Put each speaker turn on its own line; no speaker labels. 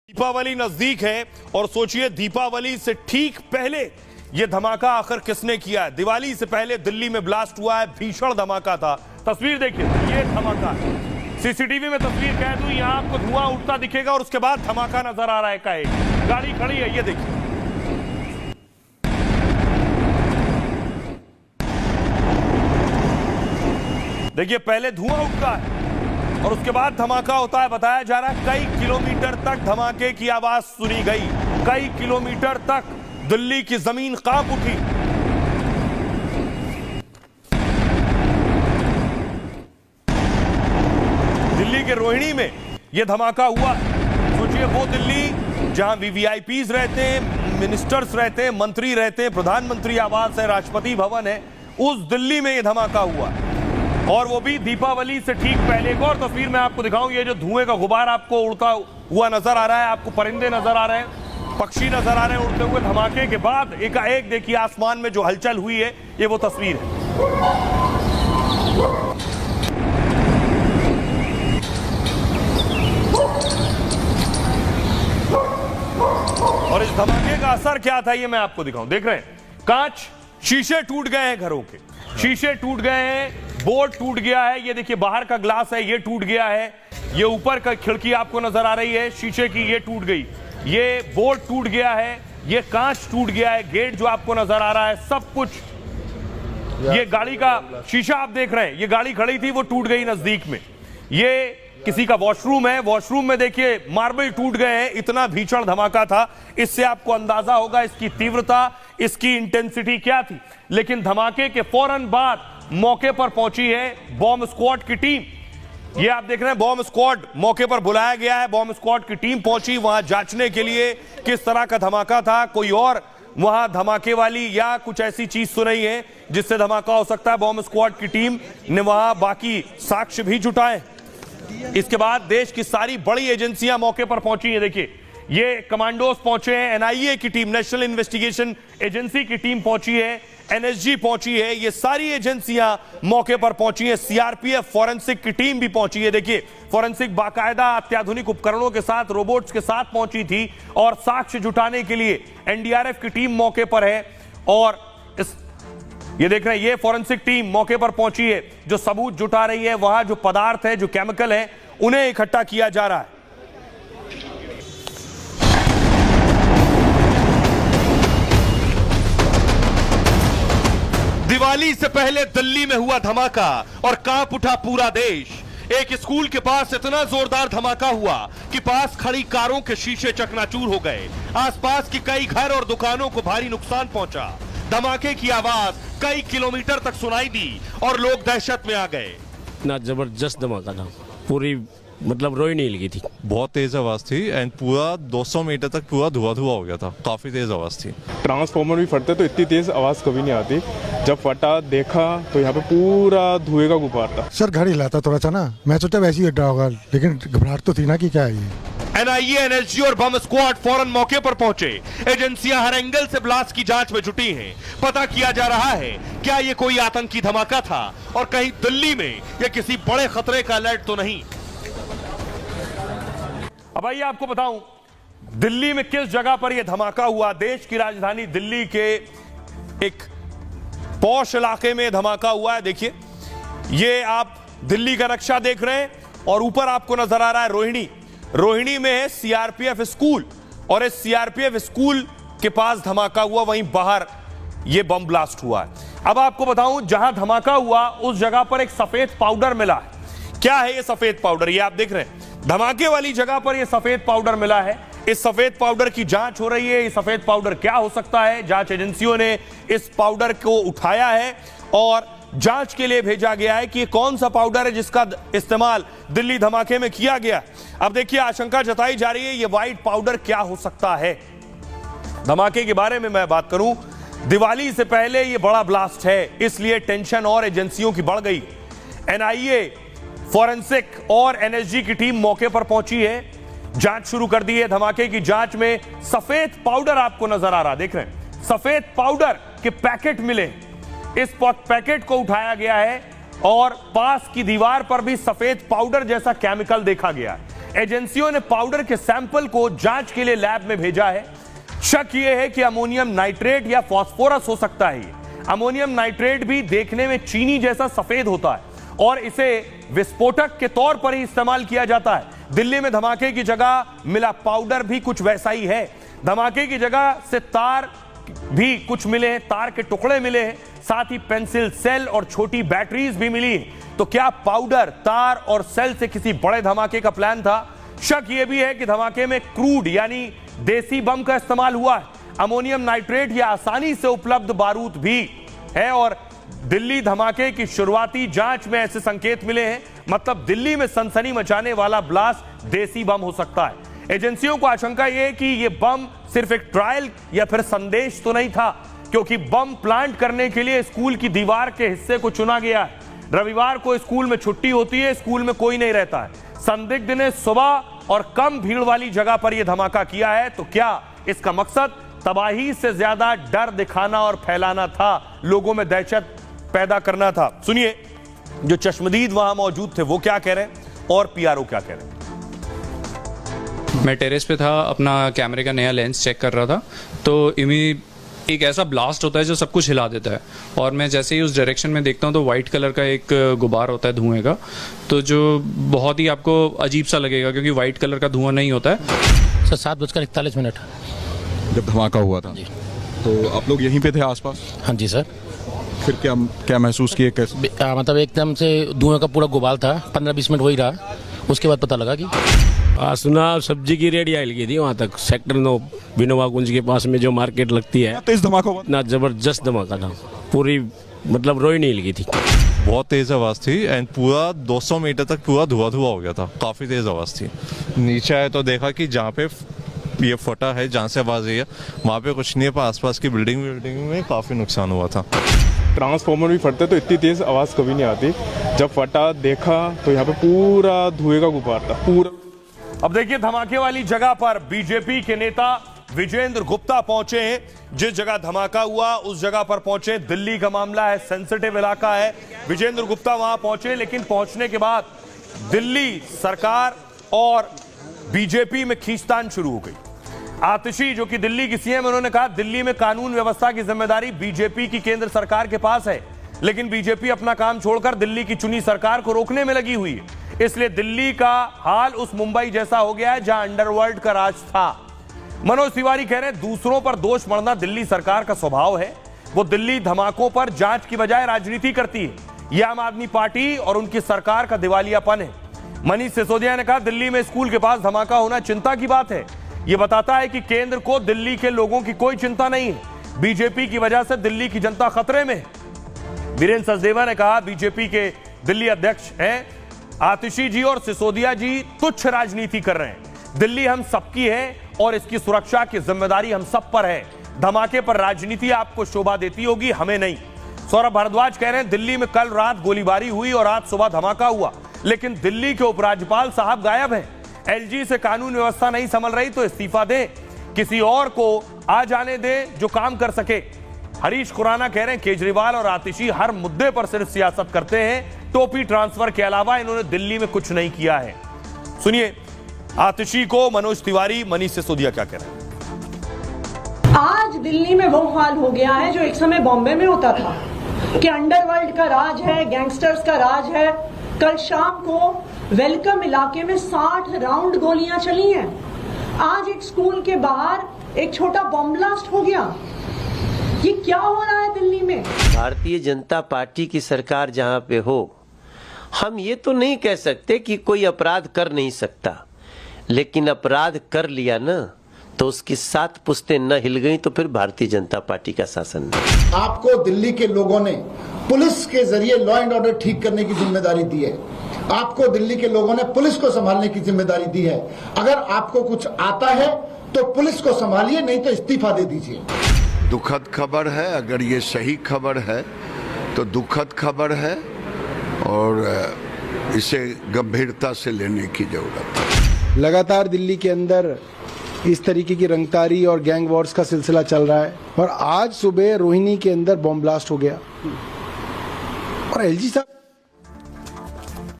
दीपावली नजदीक है और सोचिए दीपावली से ठीक पहले यह धमाका आखिर किसने किया है। दिवाली से पहले दिल्ली में ब्लास्ट हुआ है, भीषण धमाका था। तस्वीर देखिए, ये धमाका है। सीसीटीवी में तस्वीर कह दूं, यहां आपको धुआं उठता दिखेगा और उसके बाद धमाका नजर आ रहा है। एक गाड़ी खड़ी है, ये देखिए। देखिए पहले धुआं उठता है और उसके बाद धमाका होता है। बताया जा रहा है कई किलोमीटर तक धमाके की आवाज सुनी गई, कई किलोमीटर तक दिल्ली की जमीन कांप उठी। दिल्ली के रोहिणी में यह धमाका हुआ। सोचिए वो दिल्ली जहां वीवीआईपीज रहते हैं, मिनिस्टर्स रहते हैं, मंत्री रहते हैं, प्रधानमंत्री आवास है, राष्ट्रपति भवन है, उस दिल्ली में यह धमाका हुआ और वो भी दीपावली से ठीक पहले। एक और तस्वीर मैं आपको दिखाऊं, ये जो धुएं का गुबार आपको उड़ता हुआ नजर आ रहा है, आपको परिंदे नजर आ रहे हैं, पक्षी नजर आ रहे हैं उड़ते हुए। धमाके के बाद एकाएक देखिए आसमान में जो हलचल हुई है, ये वो तस्वीर है। और इस धमाके का असर क्या था ये मैं आपको दिखाऊं। देख रहे हैं कांच, शीशे टूट गए हैं, घरों के शीशे टूट गए हैं, बोर्ड टूट गया है। ये देखिए बाहर का ग्लास है, ये टूट गया है। ये ऊपर का खिड़की आपको नजर आ रही है शीशे की, ये टूट गई। ये बोर्ड टूट गया है, ये कांच टूट गया है, गेट जो आपको नजर आ रहा है, सब कुछ। ये गाड़ी का शीशा आप देख रहे हैं, ये गाड़ी खड़ी थी वो टूट गई नजदीक में। ये किसी का वॉशरूम है, वॉशरूम में देखिए मार्बल टूट गए हैं। इतना भीषण धमाका था, इससे आपको अंदाजा होगा इसकी तीव्रता, इसकी इंटेंसिटी क्या थी। लेकिन धमाके के फौरन बाद मौके पर पहुंची है बॉम्ब स्क्वाड की टीम। ये आप देख रहे हैं बॉम्ब स्क्वाड मौके पर बुलाया गया है, बॉम्ब स्क्वाड की टीम पहुंची वहां जांचने के लिए किस तरह का धमाका था, कोई और वहां धमाके वाली या कुछ ऐसी चीज तो नहीं है जिससे धमाका हो सकता है। बॉम्ब स्क्वाड की टीम ने वहां बाकी साक्ष्य भी जुटाए। इसके बाद देश की सारी बड़ी एजेंसियां मौके पर पहुंची है। देखिए ये कमांडोज पहुंचे हैं, एनआईए की टीम, नेशनल इन्वेस्टिगेशन एजेंसी की टीम पहुंची है, एनएसजी पहुंची है, ये सारी एजेंसियां मौके पर पहुंची है। सीआरपीएफ फॉरेंसिक की टीम भी पहुंची है। देखिए फॉरेंसिक बाकायदा अत्याधुनिक उपकरणों के साथ, रोबोट्स के साथ पहुंची थी और साक्ष्य जुटाने के लिए एनडीआरएफ की टीम मौके पर है। और ये देख रहे हैं ये फॉरेंसिक टीम मौके पर पहुंची है, जो सबूत जुटा रही है। वहां जो पदार्थ है, जो केमिकल है, उन्हें इकट्ठा किया जा रहा है। दिवाली से पहले दिल्ली में हुआ धमाका और कांप उठा पूरा देश। एक स्कूल के पास इतना जोरदार धमाका हुआ कि पास खड़ी कारों के शीशे चकनाचूर हो गए। आसपास की कई घर और दुकानों को भारी नुकसान पहुंचा। धमाके की आवाज कई किलोमीटर तक सुनाई दी और लोग दहशत में आ गए।
इतना जबरदस्त धमाका था, पूरी मतलब रोहिणी हिल थी।
बहुत तेज आवाज थी एंड पूरा 200 मीटर तक पूरा धुआं हो गया था। काफी तेज आवाज थी।
ट्रांसफार्मर भी फटते तो इतनी तेज आवाज कभी नहीं आती। जब फटा देखा तो यहाँ पे पूरा धुएं का गुब्बार था।
सर घर हिला था थोड़ा सा ना, मैं सोचा वैसे ही होगा, लेकिन घबराहट तो थी ना कि क्या है ये।
एनआईए, एनएसजी और बम स्क्वाड फौरन मौके पर पहुंचे। एजेंसियां हर एंगल से ब्लास्ट की जांच में जुटी हैं। पता किया जा रहा है क्या ये कोई आतंकी धमाका था और कहीं दिल्ली में या किसी बड़े खतरे का अलर्ट तो नहीं। अब आइए आपको बताऊं दिल्ली में किस जगह पर यह धमाका हुआ। देश की राजधानी दिल्ली के एक पॉश इलाके में धमाका हुआ है। देखिए ये आप दिल्ली का नक्शा देख रहे हैं और ऊपर आपको नजर आ रहा है रोहिणी। रोहिणी में है सीआरपीएफ स्कूल और इस सीआरपीएफ स्कूल के पास धमाका हुआ, वहीं बाहर यह बम ब्लास्ट हुआ है। अब आपको बताऊं जहां धमाका हुआ उस जगह पर एक सफेद पाउडर मिला है। क्या है यह सफेद पाउडर? ये आप देख रहे हैं धमाके वाली जगह पर यह सफेद पाउडर मिला है। इस सफेद पाउडर की जांच हो रही है। ये सफेद पाउडर क्या हो सकता है? जांच एजेंसियों ने इस पाउडर को उठाया है और जांच के लिए भेजा गया है कि कौन सा पाउडर है जिसका इस्तेमाल दिल्ली धमाके में किया गया। अब देखिए आशंका जताई जा रही है ये व्हाइट पाउडर क्या हो सकता है। धमाके के बारे में मैं बात करूं, दिवाली से पहले यह बड़ा ब्लास्ट है, इसलिए टेंशन और एजेंसियों की बढ़ गई। एनआईए, फॉरेंसिक और एनएसजी की टीम मौके पर पहुंची है, जांच शुरू कर दी है। धमाके की जांच में सफेद पाउडर आपको नजर आ रहा, देख रहे हैं सफेद पाउडर के पैकेट मिले। इस पैकेट को उठाया गया है और पास की दीवार पर भी सफेद पाउडर जैसा केमिकल देखा गया है। एजेंसियों ने पाउडर के सैंपल को जांच के लिए लैब में भेजा है। शक यह है कि अमोनियम नाइट्रेट या फास्फोरस हो सकता है। अमोनियम नाइट्रेट भी देखने में चीनी जैसा सफेद होता है और इसे विस्फोटक के तौर पर ही इस्तेमाल किया जाता है। दिल्ली में धमाके की जगह मिला पाउडर भी कुछ वैसा ही है। धमाके की जगह से तार भी कुछ मिले हैं, तार के टुकड़े मिले हैं, साथ ही पेंसिल सेल और छोटी बैटरीज भी मिली हैं। तो क्या पाउडर, तार और सेल से किसी बड़े धमाके का प्लान था? शक यह भी है कि धमाके में क्रूड यानी देसी बम का इस्तेमाल हुआ है। अमोनियम नाइट्रेट या आसानी से उपलब्ध बारूद भी है और दिल्ली धमाके की शुरुआती जांच में ऐसे संकेत मिले हैं। मतलब दिल्ली में सनसनी मचाने वाला ब्लास्ट देसी बम हो सकता है। एजेंसियों को आशंका यह है कि यह बम सिर्फ एक ट्रायल या फिर संदेश तो नहीं था, क्योंकि बम प्लांट करने के लिए स्कूल की दीवार के हिस्से को चुना गया है। रविवार को स्कूल में छुट्टी होती है, स्कूल में कोई नहीं रहता है। संदिग्ध ने सुबह और कम भीड़ वाली जगह पर यह धमाका किया है। तो क्या इसका मकसद तबाही से ज्यादा डर दिखाना और फैलाना था, लोगों में दहशत पैदा करना था? सुनिए जो चश्मदीद वहां मौजूद थे वो क्या कह रहे हैं और पीआरओ क्या कह रहे हैं।
मैं टेरेस पे था, अपना कैमरे का नया लेंस चेक कर रहा था, तो एक ऐसा ब्लास्ट होता है जो सब कुछ हिला देता है। और मैं जैसे ही उस डायरेक्शन में देखता हूँ तो वाइट कलर का एक गुबार होता है धुएं का, तो जो बहुत ही आपको अजीब सा लगेगा क्योंकि वाइट कलर का धुआं नहीं होता है।
सर 7:41
जब धमाका हुआ था तो आप लोग यहीं पे थे आसपास?
हाँ जी सर।
फिर क्या महसूस किए, कैसे?
मतलब एकदम से धुएं का पूरा गुबार था, 15-20 मिनट वही रहा, उसके बाद पता लगा कि
सुना सब्जी की रेडी आई लगी थी वहाँ तक, सेक्टर 9 विनोबा कुंज के पास में जो मार्केट लगती है।
तेज धमाका हुआ?
इतना जबरदस्त धमाका था, पूरी मतलब रोई नहीं लगी थी।
बहुत तेज आवाज थी एंड पूरा 200 मीटर तक पूरा धुआं धुआं हो गया था। काफी तेज आवाज थी। नीचे आए तो देखा कि जहाँ पे ये फटा है, जहाँ से आवाज आई है वहाँ पे कुछ नहीं है, पर आसपास की बिल्डिंग में काफी नुकसान हुआ था।
ट्रांसफार्मर भी फटते तो इतनी तेज आवाज़ कभी नहीं आती। जब फटा देखा तो यहाँ पे पूरा धुएं का गुबार था पूरा।
अब देखिए धमाके वाली जगह पर बीजेपी के नेता विजेंद्र गुप्ता पहुंचे हैं। जिस जगह धमाका हुआ उस जगह पर पहुंचे। दिल्ली का मामला है, सेंसिटिव इलाका है। विजेंद्र गुप्ता वहां पहुंचे, लेकिन पहुंचने के बाद दिल्ली सरकार और बीजेपी में खींचतान शुरू हो गई। आतिशी जो कि दिल्ली की सीएम, उन्होंने कहा दिल्ली में कानून व्यवस्था की जिम्मेदारी बीजेपी की केंद्र सरकार के पास है, लेकिन बीजेपी अपना काम छोड़कर दिल्ली की चुनी सरकार को रोकने में लगी हुई है। इसलिए दिल्ली का हाल उस मुंबई जैसा हो गया है जहां अंडरवर्ल्ड का राज था। मनोज तिवारी कह रहे हैं दूसरों पर दोष मढ़ना दिल्ली सरकार का स्वभाव है। वो दिल्ली धमाकों पर जांच की बजाय राजनीति करती है। यह आम आदमी पार्टी और उनकी सरकार का दिवालियापन है। मनीष सिसोदिया ने कहा दिल्ली में स्कूल के पास धमाका होना चिंता की बात है। यह बताता है कि केंद्र को दिल्ली के लोगों की कोई चिंता नहीं है। बीजेपी की वजह से दिल्ली की जनता खतरे में है। वीरेंद्र सचदेवा ने कहा बीजेपी के दिल्ली अध्यक्ष हैं आतिशी जी और सिसोदिया जी तुच्छ राजनीति कर रहे हैं। दिल्ली हम सबकी है और इसकी सुरक्षा की जिम्मेदारी हम सब पर है। धमाके पर राजनीति आपको शोभा देती होगी, हमें नहीं। सौरभ भारद्वाज कह रहे हैं दिल्ली में कल रात गोलीबारी हुई और आज सुबह धमाका हुआ, लेकिन दिल्ली के उपराज्यपाल साहब गायब हैं। एलजी से कानून व्यवस्था नहीं संभल रही तो इस्तीफा दें, किसी और को आ जाने दें जो काम कर सके। हरीश खुराना कह रहे हैं केजरीवाल और आतिशी हर मुद्दे पर सिर्फ सियासत करते हैं, टोपी ट्रांसफर के अलावा इन्होंने दिल्ली में कुछ नहीं किया है। सुनिए आतिशी को मनोज तिवारी, मनीष सिसोदिया क्या कह रहे हैं।
आज दिल्ली में वो हाल हो गया है जो एक समय बॉम्बे में होता था कि अंडरवर्ल्ड का राज है, गैंगस्टर्स का राज है। कल शाम को वेलकम इलाके में 60 राउंड गोलियां चली हैं। आज एक स्कूल के बाहर एक छोटा बॉम्ब ब्लास्ट हो गया। ये क्या हो रहा है दिल्ली में?
भारतीय जनता पार्टी की सरकार जहां पे हो, हम ये तो नहीं कह सकते कि कोई अपराध कर नहीं सकता, लेकिन अपराध कर लिया ना तो उसकी 7 पुश्तें न हिल गई तो फिर भारतीय जनता पार्टी का शासन नहीं।
आपको दिल्ली के लोगों ने पुलिस के जरिए लॉ एंड ऑर्डर ठीक करने की जिम्मेदारी दी है। आपको दिल्ली के लोगों ने पुलिस को संभालने की जिम्मेदारी दी है। अगर आपको कुछ आता है तो पुलिस को संभालिए, नहीं तो इस्तीफा दे दीजिए।
दुखद खबर है, अगर ये सही खबर है तो दुखद खबर है और इसे गंभीरता से लेने की जरूरत है।
लगातार दिल्ली के अंदर इस तरीके की रंगतारी और गैंग वॉर्स का सिलसिला चल रहा है और आज सुबह रोहिणी के अंदर बॉम्ब ब्लास्ट हो गया और एलजी साहब